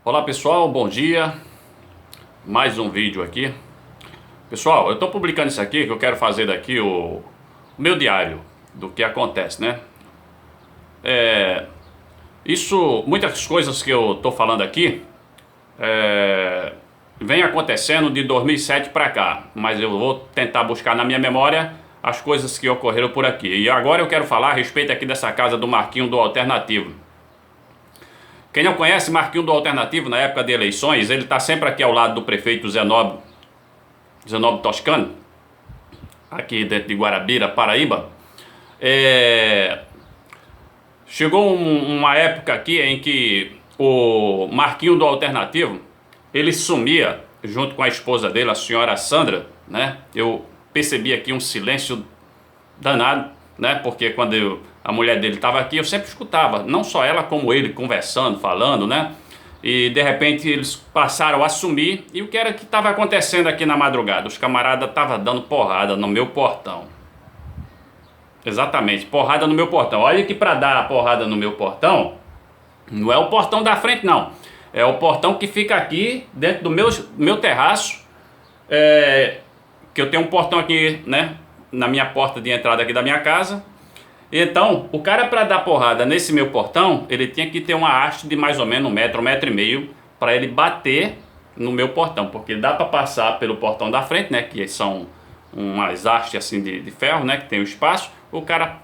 Olá pessoal, bom dia. Mais um vídeo aqui. Pessoal, eu estou publicando isso aqui que eu quero fazer daqui o meu diário do que acontece, né? Muitas coisas que eu estou falando aqui vem acontecendo de 2007 para cá, mas eu vou tentar buscar na minha memória as coisas que ocorreram por aqui. E agora eu quero falar a respeito aqui dessa casa do Marquinho do Alternativo. Quem não conhece Marquinho do Alternativo, na época de eleições, ele está sempre aqui ao lado do prefeito Zenob Toscano, aqui dentro de Guarabira, Paraíba. Chegou uma época aqui em que o Marquinho do Alternativo, ele sumia junto com a esposa dele, a senhora Sandra, né? Eu percebi aqui um silêncio danado, né? Porque a mulher dele estava aqui, eu sempre escutava, não só ela como ele conversando, falando, né? E de repente eles passaram a sumir. E o que era que estava acontecendo aqui na madrugada? Os camaradas estavam dando porrada no meu portão. Exatamente, porrada no meu portão. Olha que para dar a porrada no meu portão, não é o portão da frente não. É o portão que fica aqui dentro do meu terraço. Que eu tenho um portão aqui, né? Na minha porta de entrada aqui da minha casa. Então, o cara, para dar porrada nesse meu portão, ele tinha que ter uma haste de mais ou menos 1 e meio para ele bater no meu portão, porque dá para passar pelo portão da frente, né, que são umas hastes assim de ferro, né, que tem o espaço. O cara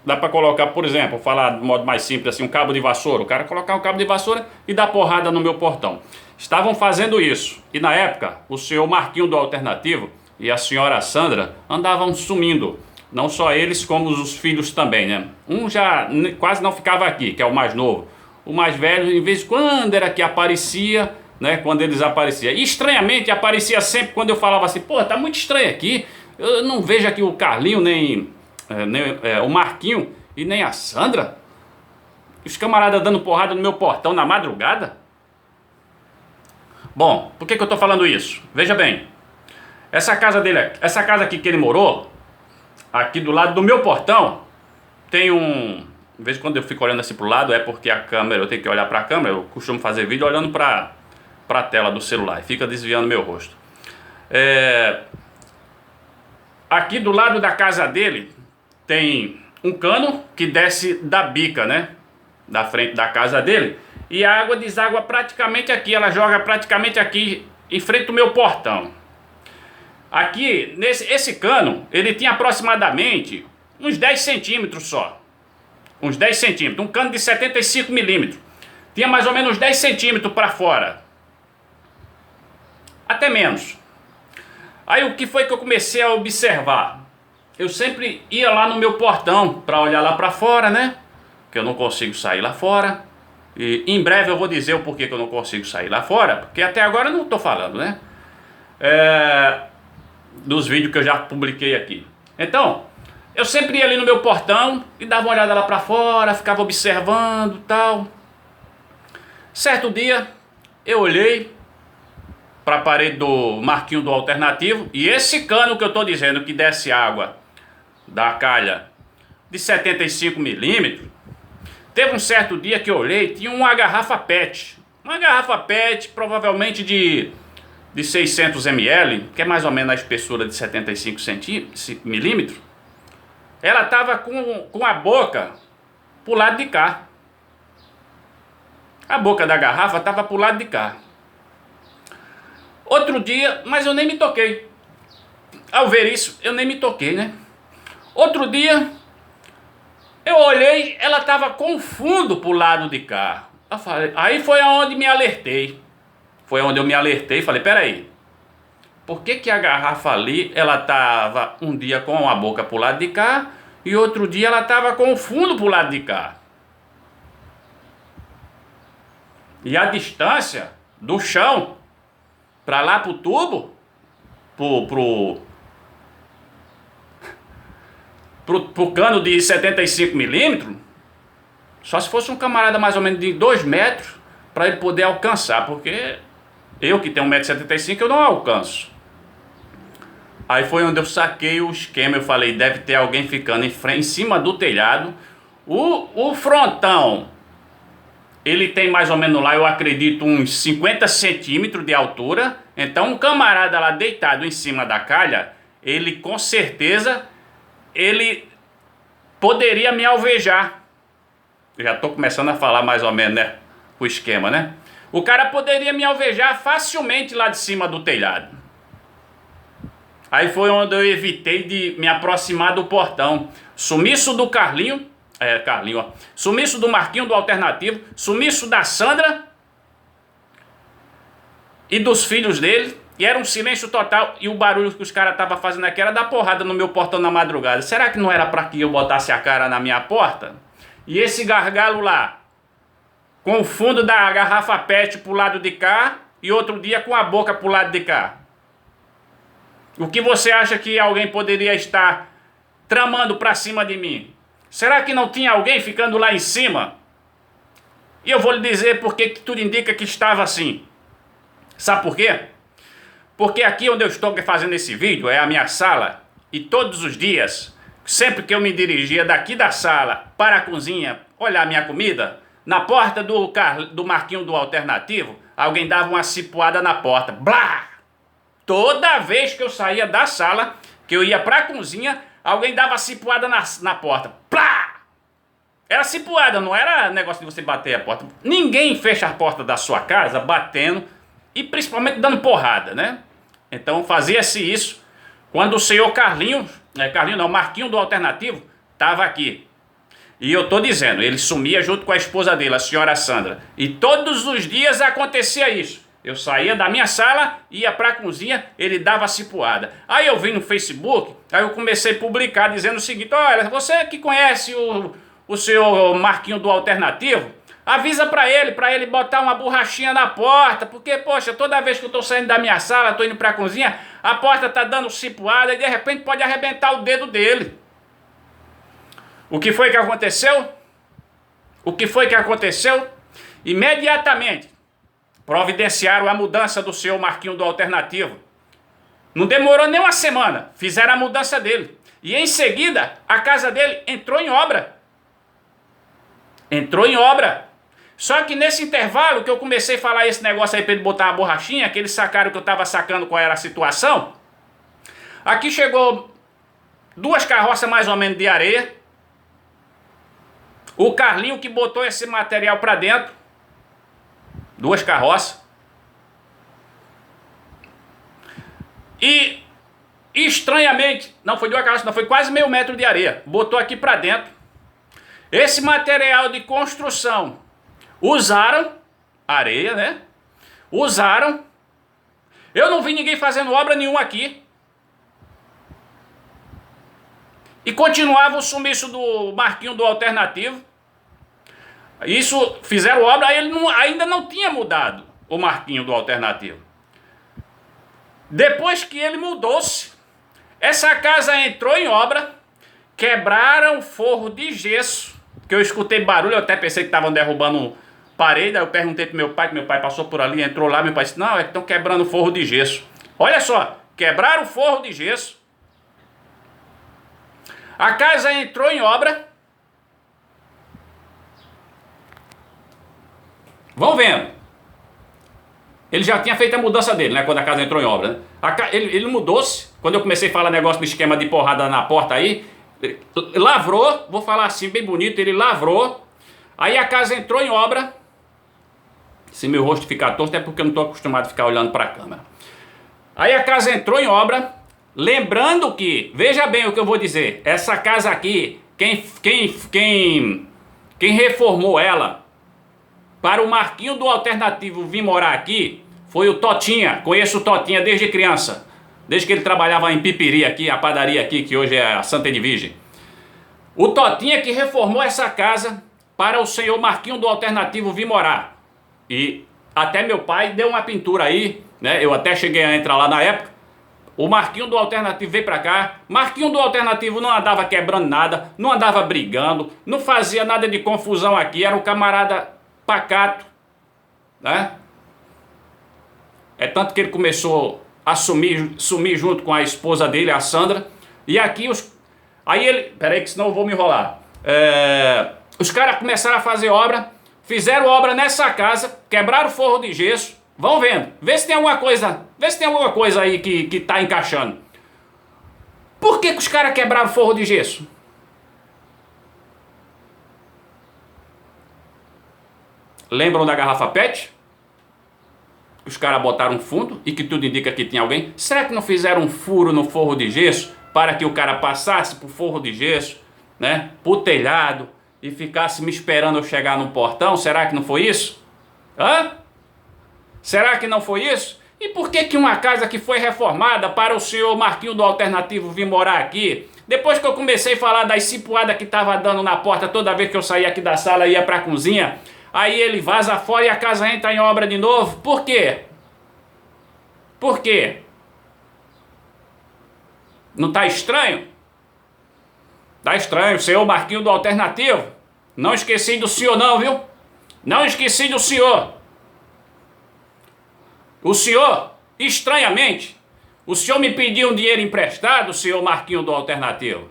dá para colocar, por exemplo, falar de modo mais simples assim, um cabo de vassoura. O cara colocar um cabo de vassoura e dar porrada no meu portão. Estavam fazendo isso. E na época, o senhor Marquinho do Alternativo e a senhora Sandra andavam sumindo. Não só eles, como os filhos também, né? Um já quase não ficava aqui, que é o mais novo. O mais velho, em vez de quando era que aparecia, né? Quando eles apareciam. E estranhamente aparecia sempre quando eu falava assim, pô, tá muito estranho aqui. Eu não vejo aqui o Carlinho, nem o Marquinho e nem a Sandra. Os camaradas dando porrada no meu portão na madrugada. Bom, por que eu tô falando isso? Veja bem, essa casa aqui que ele morou, aqui do lado do meu portão, tem de vez em quando eu fico olhando assim pro lado, é porque a câmera, eu tenho que olhar pra câmera, eu costumo fazer vídeo olhando pra tela do celular, e fica desviando meu rosto. Aqui do lado da casa dele, tem um cano que desce da bica, né? Da frente da casa dele, e a água deságua praticamente aqui, ela joga praticamente aqui, em frente ao meu portão. Aqui, esse cano, ele tinha aproximadamente uns 10 centímetros só. Uns 10 centímetros. Um cano de 75 milímetros. Tinha mais ou menos 10 centímetros para fora. Até menos. Aí o que foi que eu comecei a observar? Eu sempre ia lá no meu portão para olhar lá para fora, né? Que eu não consigo sair lá fora. E em breve eu vou dizer o porquê que eu não consigo sair lá fora. Porque até agora eu não estou falando, né? Dos vídeos que eu já publiquei aqui. Então, eu sempre ia ali no meu portão e dava uma olhada lá pra fora, ficava observando, tal. Certo dia, eu olhei pra parede do Marquinho do Alternativo, e esse cano que eu tô dizendo que desce água da calha de 75 milímetros, teve um certo dia que eu olhei, tinha uma garrafa PET. Uma garrafa PET, provavelmente de 600 ml, que é mais ou menos a espessura de 75 milímetros, ela estava com a boca pro lado de cá. A boca da garrafa estava pro lado de cá. Outro dia, mas eu nem me toquei. Ao ver isso, eu nem me toquei, né? Outro dia, eu olhei, ela estava com o fundo pro lado de cá. Aí foi aonde me alertei. Foi onde eu me alertei e falei, peraí, por que a garrafa ali, ela estava um dia com a boca pro lado de cá e outro dia ela estava com o fundo pro lado de cá? E a distância do chão para lá pro tubo, pro cano de 75 milímetros, só se fosse um camarada mais ou menos de 2 metros para ele poder alcançar, porque eu que tenho 1,75 m eu não alcanço. Aí foi onde eu saquei o esquema, eu falei, deve ter alguém ficando em cima do telhado. O frontão, ele tem mais ou menos lá, eu acredito, uns 50 centímetros de altura. Então um camarada lá deitado em cima da calha, ele com certeza, ele poderia me alvejar. Eu já estou começando a falar mais ou menos, né, o esquema, né? O cara poderia me alvejar facilmente lá de cima do telhado. Aí foi onde eu evitei de me aproximar do portão. Sumiço do Carlinho, sumiço do Marquinho do Alternativo, sumiço da Sandra e dos filhos dele. E era um silêncio total. E o barulho que os caras estavam fazendo aqui era dar porrada no meu portão na madrugada. Será que não era para que eu botasse a cara na minha porta? E esse gargalo lá, com o fundo da garrafa PET pro lado de cá e outro dia com a boca pro lado de cá. O que você acha que alguém poderia estar tramando pra cima de mim? Será que não tinha alguém ficando lá em cima? E eu vou lhe dizer porque que tudo indica que estava assim. Sabe por quê? Porque aqui onde eu estou fazendo esse vídeo é a minha sala. E todos os dias, sempre que eu me dirigia daqui da sala para a cozinha olhar minha comida, na porta do Marquinho do Alternativo, alguém dava uma cipuada na porta. Blá! Toda vez que eu saía da sala, que eu ia para a cozinha, alguém dava cipuada na porta. Plá! Era cipuada, não era negócio de você bater a porta. Ninguém fecha a porta da sua casa batendo e principalmente dando porrada, né? Então fazia-se isso quando o senhor Marquinho do Alternativo estava aqui. E eu tô dizendo, ele sumia junto com a esposa dele, a senhora Sandra. E todos os dias acontecia isso. Eu saía da minha sala, ia pra cozinha, ele dava a cipuada. Aí eu vim no Facebook, aí eu comecei a publicar dizendo o seguinte: olha, você que conhece o senhor Marquinho do Alternativo, avisa pra ele botar uma borrachinha na porta, porque, poxa, toda vez que eu tô saindo da minha sala, tô indo pra cozinha, a porta tá dando cipuada e de repente pode arrebentar o dedo dele. O que foi que aconteceu? Imediatamente providenciaram a mudança do senhor Marquinho do Alternativo. Não demorou nem uma semana, fizeram a mudança dele. E em seguida, a casa dele entrou em obra. Só que nesse intervalo que eu comecei a falar esse negócio aí para ele botar uma borrachinha, que eles sacaram que eu estava sacando qual era a situação, aqui chegou 2 carroças mais ou menos de areia. O Carlinho que botou esse material para dentro. 2 carroças. E estranhamente, não foi 2 carroças, não, foi quase meio metro de areia. Botou aqui para dentro. Esse material de construção usaram areia, né? Usaram. Eu não vi ninguém fazendo obra nenhuma aqui. E continuava o sumiço do Marquinho do Alternativo. Isso, fizeram obra, aí ele ainda não tinha mudado o Marquinho do Alternativo. Depois que ele mudou-se, essa casa entrou em obra, quebraram o forro de gesso, que eu escutei barulho, eu até pensei que estavam derrubando parede, aí eu perguntei pro meu pai, que meu pai passou por ali, entrou lá, meu pai disse, não, é que estão quebrando o forro de gesso. Olha só, quebraram o forro de gesso, a casa entrou em obra. Vão vendo. Ele já tinha feito a mudança dele, né? Quando a casa entrou em obra, né? Ele mudou-se. Quando eu comecei a falar negócio do esquema de porrada na porta aí, lavrou, vou falar assim bem bonito, ele lavrou. Aí a casa entrou em obra. Se meu rosto ficar torto é porque eu não estou acostumado a ficar olhando para a câmera. Aí a casa entrou em obra. Lembrando que, veja bem o que eu vou dizer, essa casa aqui, quem reformou ela para o Marquinho do Alternativo vir morar aqui foi o Totinha. Conheço o Totinha desde criança, desde que ele trabalhava em Pipiri aqui, a padaria aqui, que hoje é a Santa Edvige. O Totinha que reformou essa casa para o senhor Marquinho do Alternativo vir morar. E até meu pai deu uma pintura aí, né? Eu até cheguei a entrar lá na época. O Marquinho do Alternativo veio pra cá. Marquinho do Alternativo não andava quebrando nada, não andava brigando, não fazia nada de confusão aqui, era um camarada pacato, né? É tanto que ele começou a sumir junto com a esposa dele, a Sandra. E aqui aí ele... Peraí que senão eu vou me enrolar. Os caras começaram a fazer obra, fizeram obra nessa casa, quebraram o forro de gesso. Vão vendo, vê se tem alguma coisa aí que tá encaixando. Por que os caras quebraram o forro de gesso? Lembram da garrafa PET? Os caras botaram um fundo e que tudo indica que tinha alguém. Será que não fizeram um furo no forro de gesso para que o cara passasse pro forro de gesso, né, pro telhado e ficasse me esperando eu chegar no portão? Será que não foi isso? Hã? Será que não foi isso? E por que uma casa que foi reformada para o senhor Marquinho do Alternativo vir morar aqui, depois que eu comecei a falar das cipuadas que tava dando na porta toda vez que eu saía aqui da sala e ia pra cozinha, aí ele vaza fora e a casa entra em obra de novo? Por quê? Por quê? Não tá estranho? Tá estranho, senhor Marquinho do Alternativo. Não esqueci do senhor não, viu? Não esqueci do senhor. O senhor, estranhamente, o senhor me pediu um dinheiro emprestado, senhor Marquinho do Alternativo.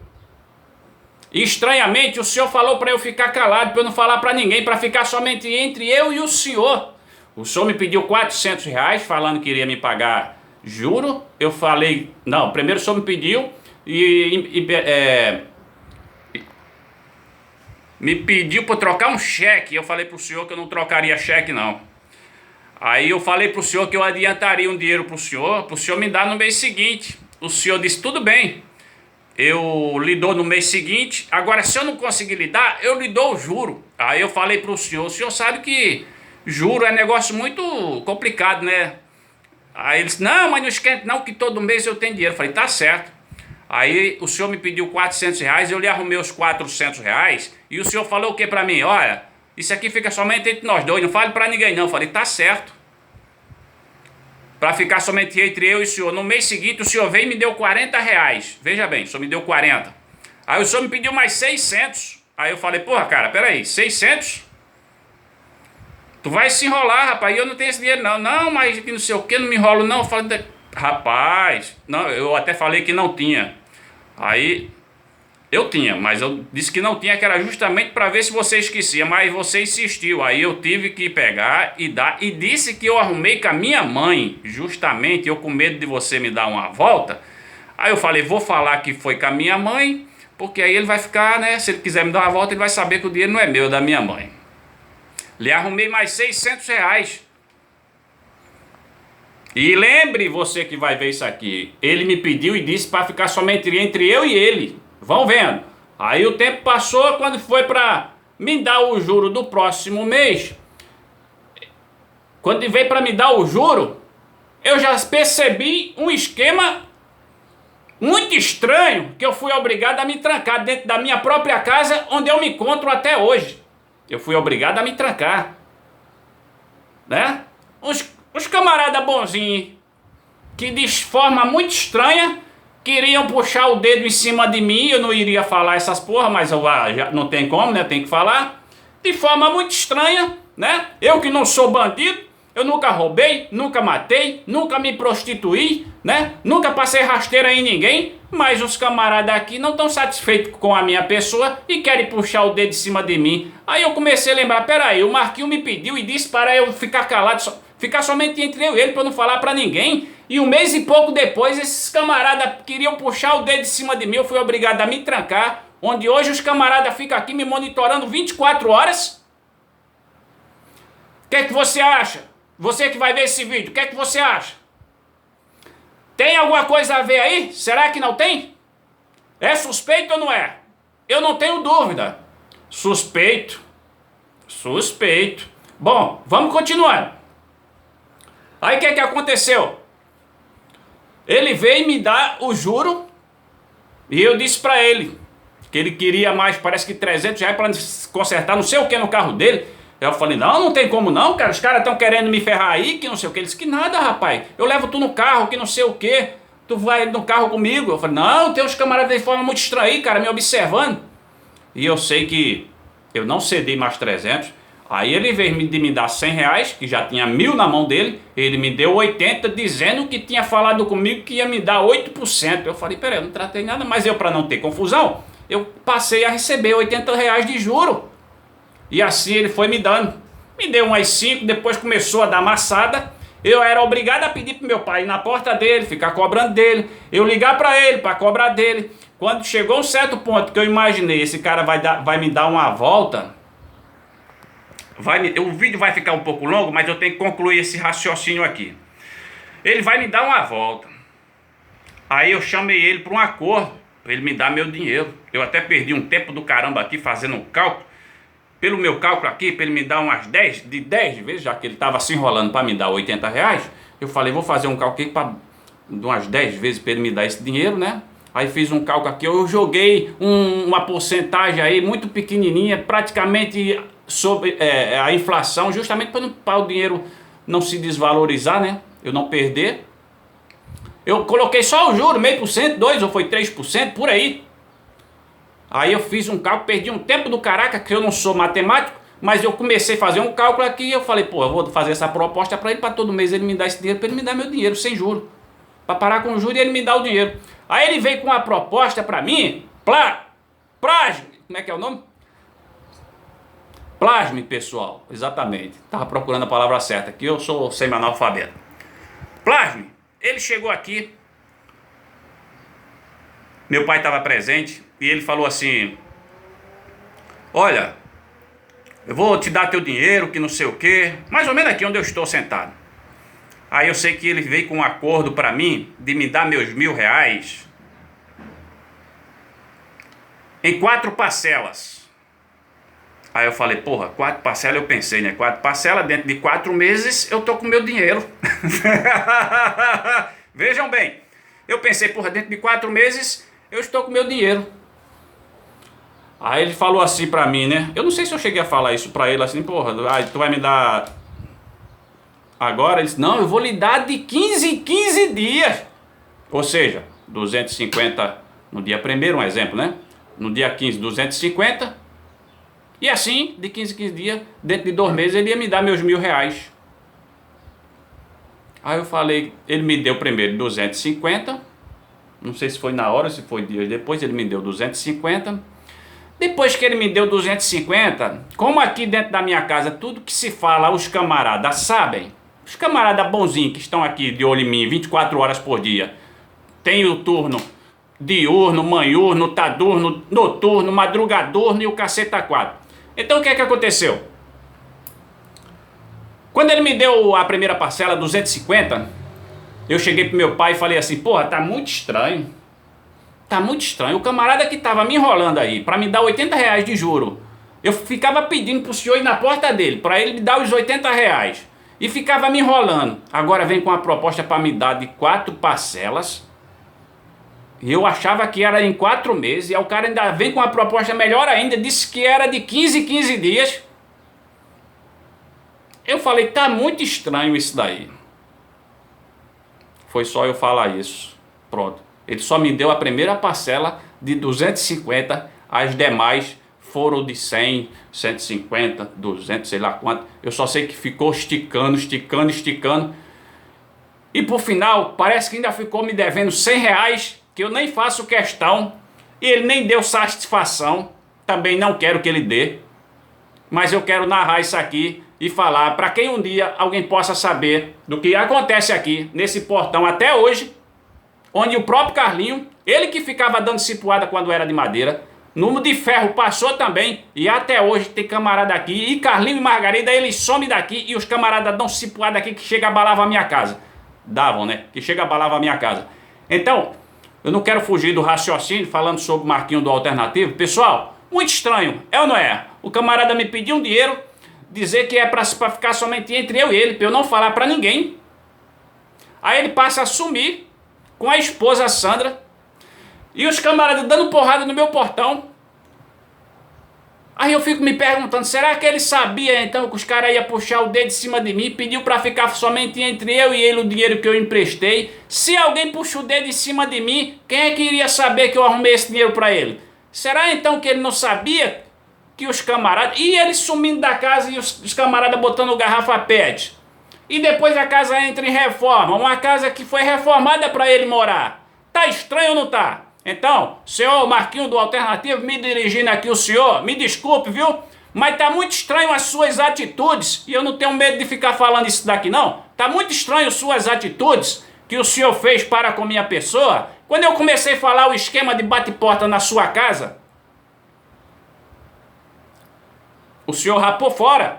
Estranhamente, o senhor falou para eu ficar calado, para eu não falar para ninguém, para ficar somente entre eu e o senhor. O senhor me pediu R$400, falando que iria me pagar juro. Eu falei, não, primeiro o senhor me pediu me pediu para trocar um cheque. Eu falei para o senhor que eu não trocaria cheque, não. Aí eu falei para o senhor que eu adiantaria um dinheiro para o senhor me dar no mês seguinte. O senhor disse, tudo bem, eu lhe dou no mês seguinte. Agora, se eu não conseguir lhe dar, eu lhe dou o juro. Aí eu falei para o senhor sabe que juro é negócio muito complicado, né? Aí ele disse, não, mas não esquente não, que todo mês eu tenho dinheiro. Eu falei, tá certo. Aí o senhor me pediu R$400, eu lhe arrumei os R$400, e o senhor falou o que para mim? Olha, isso aqui fica somente entre nós dois, não fale para ninguém não. Eu falei, tá certo. Para ficar somente entre eu e o senhor. No mês seguinte o senhor veio e me deu R$40. Veja bem, o senhor me deu 40. Aí o senhor me pediu mais 600. Aí eu falei, porra, cara, peraí, 600? Tu vai se enrolar, rapaz, eu não tenho esse dinheiro não. Não, mas não sei o que, não me enrolo não. Eu falei, rapaz, não, eu até falei que não tinha. Aí, eu tinha, mas eu disse que não tinha, que era justamente para ver se você esquecia, mas você insistiu. Aí eu tive que pegar e dar, e disse que eu arrumei com a minha mãe, justamente, eu com medo de você me dar uma volta. Aí eu falei, vou falar que foi com a minha mãe, porque aí ele vai ficar, né, se ele quiser me dar uma volta, ele vai saber que o dinheiro não é meu, é da minha mãe. Lhe arrumei mais R$600. E lembre, você que vai ver isso aqui, ele me pediu e disse para ficar somente entre eu e ele. Vão vendo. Aí o tempo passou, quando foi para me dar o juro do próximo mês, quando veio para me dar o juro, eu já percebi um esquema muito estranho, que eu fui obrigado a me trancar dentro da minha própria casa, onde eu me encontro até hoje. Eu fui obrigado a me trancar, né? Os camaradas bonzinhos, que de forma muito estranha, queriam puxar o dedo em cima de mim. Eu não iria falar essas porra, mas eu já não tem como, né? Tem que falar. De forma muito estranha, né? Eu que não sou bandido, eu nunca roubei, nunca matei, nunca me prostituí, né? Nunca passei rasteira em ninguém, mas os camaradas aqui não estão satisfeitos com a minha pessoa e querem puxar o dedo em cima de mim. Aí eu comecei a lembrar, peraí, o Marquinho me pediu e disse para eu ficar calado, ficar somente entre eu e ele, para não falar para ninguém. E um mês e pouco depois, esses camaradas queriam puxar o dedo em cima de mim, eu fui obrigado a me trancar, onde hoje os camaradas ficam aqui me monitorando 24 horas. O que é que você acha? Você que vai ver esse vídeo, o que é que você acha? Tem alguma coisa a ver aí? Será que não tem? É suspeito ou não é? Eu não tenho dúvida. Suspeito. Suspeito. Bom, vamos continuar. Aí o que é que aconteceu? Ele veio me dar o juro e eu disse pra ele que ele queria mais, parece que R$300 para consertar não sei o que no carro dele. Eu falei, não tem como não, cara, os caras estão querendo me ferrar aí, que não sei o que. Ele disse, que nada, rapaz, eu levo tu no carro, que não sei o que, tu vai no carro comigo. Eu falei, não, tem uns camaradas de forma muito estranha aí, cara, me observando. E eu sei que eu não cedi mais 300. Aí ele veio de me dar R$100, que já tinha 1.000 na mão dele, ele me deu 80, dizendo que tinha falado comigo que ia me dar 8%. Eu falei, peraí, eu não tratei nada, mas eu, para não ter confusão, eu passei a receber R$80 de juro. E assim ele foi me dando. Me deu umas 5, depois começou a dar amassada. Eu era obrigado a pedir pro meu pai ir na porta dele, ficar cobrando dele. Eu ligar para ele para cobrar dele. Quando chegou um certo ponto que eu imaginei, esse cara vai me dar uma volta. O vídeo vai ficar um pouco longo, mas eu tenho que concluir esse raciocínio aqui. Ele vai me dar uma volta. Aí eu chamei ele para um acordo, para ele me dar meu dinheiro. Eu até perdi um tempo do caramba aqui fazendo um cálculo. Pelo meu cálculo aqui, para ele me dar umas 10 vezes, já que ele estava se enrolando para me dar R$80, eu falei, vou fazer um cálculo aqui de umas 10 vezes para ele me dar esse dinheiro, né? Aí fiz um cálculo aqui, eu joguei uma porcentagem aí muito pequenininha, praticamente sobre a inflação, justamente para o dinheiro não se desvalorizar, né? Eu não perder. Eu coloquei só o juro, 0,5%, 2% ou foi 3%, por aí. Aí eu fiz um cálculo, perdi um tempo do caraca, que eu não sou matemático, mas eu comecei a fazer um cálculo aqui e eu falei, pô, eu vou fazer essa proposta para ele, para todo mês ele me dar esse dinheiro, para ele me dar meu dinheiro, sem juro. Para parar com o juro e ele me dar o dinheiro. Aí ele veio com uma proposta para mim, como é que é o nome? Plasme, pessoal, exatamente. Tava procurando a palavra certa aqui, eu sou semi-analfabeto. Plasme, ele chegou aqui, meu pai estava presente e ele falou assim, olha, eu vou te dar teu dinheiro, que não sei o que, mais ou menos aqui onde eu estou sentado. Aí eu sei que ele veio com um acordo para mim de me dar meus R$1.000 em 4 parcelas. Aí eu falei, porra, 4 parcelas, eu pensei, né? 4 parcelas, dentro de 4 meses eu tô com meu dinheiro. Vejam bem, eu pensei, porra, dentro de 4 meses eu estou com meu dinheiro. Aí ele falou assim pra mim, né? Eu não sei se eu cheguei a falar isso pra ele, assim, porra, tu vai me dar agora? Ele disse, não, eu vou lhe dar de 15 em 15 dias. Ou seja, 250 no dia primeiro, um exemplo, né? No dia 15, 250. E assim, de 15 em 15 dias, dentro de 2 meses, ele ia me dar meus R$1.000. Aí eu falei, ele me deu primeiro 250. Não sei se foi na hora, se foi dias depois, ele me deu 250. Depois que ele me deu 250, como aqui dentro da minha casa, tudo que se fala, os camaradas sabem. Os camaradas bonzinhos que estão aqui de olho em mim 24 horas por dia. Tem o turno diurno, manhurno, tadurno, noturno, madrugadurno e o caceta 4. Então o que é que aconteceu? Quando ele me deu a primeira parcela, 250, eu cheguei pro meu pai e falei assim, porra, tá muito estranho. Tá muito estranho. O camarada que tava me enrolando aí para me dar R$80 de juro, eu ficava pedindo pro senhor ir na porta dele para ele me dar os R$80 e ficava me enrolando. Agora vem com uma proposta para me dar de 4 parcelas. E eu achava que era em 4 meses. E aí o cara ainda vem com uma proposta melhor ainda, disse que era de 15 em 15 dias. Eu falei, tá muito estranho isso daí. Foi só eu falar isso. Pronto. Ele só me deu a primeira parcela de 250, as demais foram de 100, 150, 200, sei lá quanto. Eu só sei que ficou esticando. E por final, parece que ainda ficou me devendo R$100, que eu nem faço questão. E ele nem deu satisfação. Também não quero que ele dê. Mas eu quero narrar isso aqui e falar para quem um dia alguém possa saber do que acontece aqui, nesse portão até hoje. Onde o próprio Carlinho, ele que ficava dando cipuada quando era de madeira, Numo de Ferro passou também, e até hoje tem camarada aqui, e Carlinho e Margarida, eles somem daqui, e os camaradas dão cipuada aqui que chega a abalava a minha casa. Davam, né? Que chega a abalava a minha casa. Então, eu não quero fugir do raciocínio, falando sobre o Marquinho do Alternativo. Pessoal, muito estranho, é ou não é? O camarada me pediu um dinheiro, dizer que é pra ficar somente entre eu e ele, pra eu não falar pra ninguém. Aí ele passa a sumir com a esposa Sandra, e os camaradas dando porrada no meu portão. Aí eu fico me perguntando, será que ele sabia então que os caras iam puxar o dedo em cima de mim, pediu para ficar somente entre eu e ele o dinheiro que eu emprestei? Se alguém puxa o dedo em cima de mim, quem é que iria saber que eu arrumei esse dinheiro para ele? Será então que ele não sabia que os camaradas... E ele sumindo da casa e os camaradas botando garrafa PET. E depois a casa entra em reforma, uma casa que foi reformada para ele morar. Tá estranho ou não tá? Então, senhor Marquinho do Alternativo, me dirigindo aqui o senhor, me desculpe, viu? Mas tá muito estranho as suas atitudes, e eu não tenho medo de ficar falando isso daqui não. Tá muito estranho suas atitudes que o senhor fez para com minha pessoa. Quando eu comecei a falar o esquema de bate-porta na sua casa, o senhor rapou fora,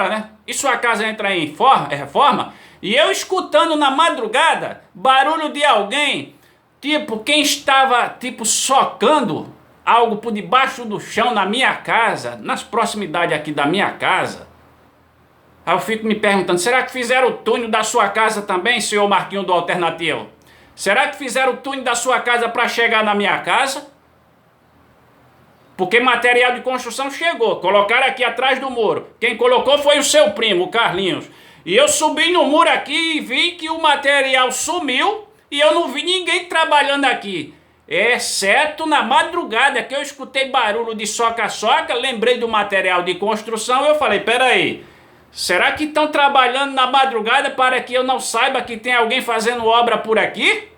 né? E sua casa entra em reforma, e eu escutando na madrugada barulho de alguém, tipo quem estava tipo socando algo por debaixo do chão na minha casa, nas proximidades aqui da minha casa. Aí eu fico me perguntando, será que fizeram o túnel da sua casa também, senhor Marquinho do Alternativo? Será que fizeram o túnel da sua casa para chegar na minha casa? Porque material de construção chegou, colocaram aqui atrás do muro. Quem colocou foi o seu primo, o Carlinhos. E eu subi no muro aqui e vi que o material sumiu e eu não vi ninguém trabalhando aqui. Exceto na madrugada que eu escutei barulho de soca-soca, lembrei do material de construção e eu falei, peraí, será que estão trabalhando na madrugada para que eu não saiba que tem alguém fazendo obra por aqui?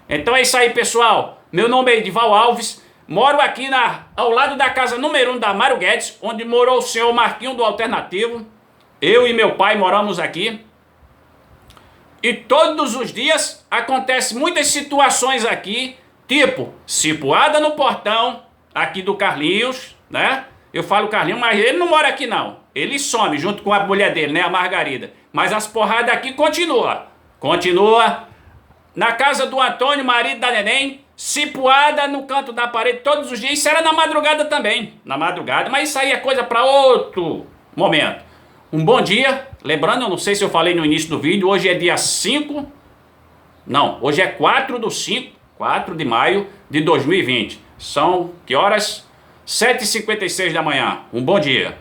Então é isso aí, pessoal. Meu nome é Edival Alves. Moro aqui ao lado da casa número 1 da Mário Guedes, onde morou o senhor Marquinho do Alternativo. Eu e meu pai moramos aqui. E todos os dias acontecem muitas situações aqui, tipo cipuada no portão, aqui do Carlinhos, né? Eu falo Carlinhos, mas ele não mora aqui não. Ele some junto com a mulher dele, né? A Margarida. Mas as porradas aqui continuam. Continua. Na casa do Antônio, marido da neném, cipuada no canto da parede todos os dias. Isso era na madrugada também. Na madrugada, mas isso aí é coisa para outro momento. Um bom dia. Lembrando, eu não sei se eu falei no início do vídeo, hoje é dia 5. Não, hoje é 4 de maio de 2020. São que horas? 7h56 da manhã. Um bom dia.